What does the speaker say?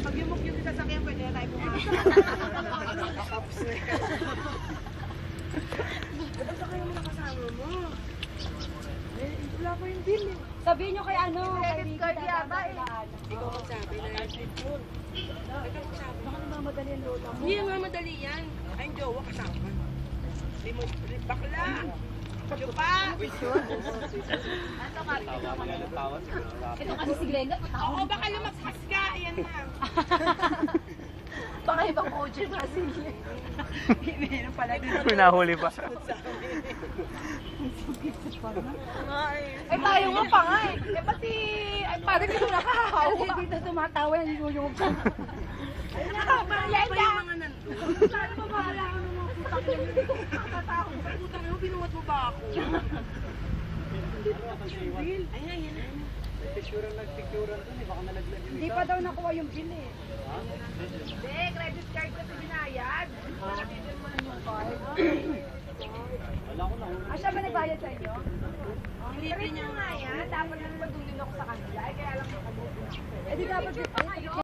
Pag yumok yung sasakyan, pwede na tayo pumasok. Dapat sa kayo muna kasama mo. Wala pa yung bill eh. Sabihin nyo kay ano, Credit card yata eh. Ikaw magsabi na yung cellphone. Ikaw magsabi. Baka nagmamadali ang lola mo. Hindi nga madali yan. Ay, yung jowa kasama. Hindi mo, bakla. Chupa. Ito kasi si Glenda. Oo, baka lumakas ka. Ayan na. Baka ibang coach kasi. Meron pala din. May nahuli pa. Eh tayo nga pa nga eh. Eh pati, ay parang dito nakahawa. Kasi dito tumatawa yan yung ka. Ay Ano pa yung mga nandun? Saan ba bahala ka ng mga putang yan? Hindi ko makatakot. Ay, putang ina, binuhat mo ba ako? Ay, ayan na. Hindi pa daw nakuha yung bill eh. Hindi, credit card ko sa binayad. Para bibigyan mo lang yung card. Siya ba nagbayad sa inyo? Libre niya nga yan. Dapat nang madulin ako sa kanila. Kaya lang nakabuto. Eh di dapat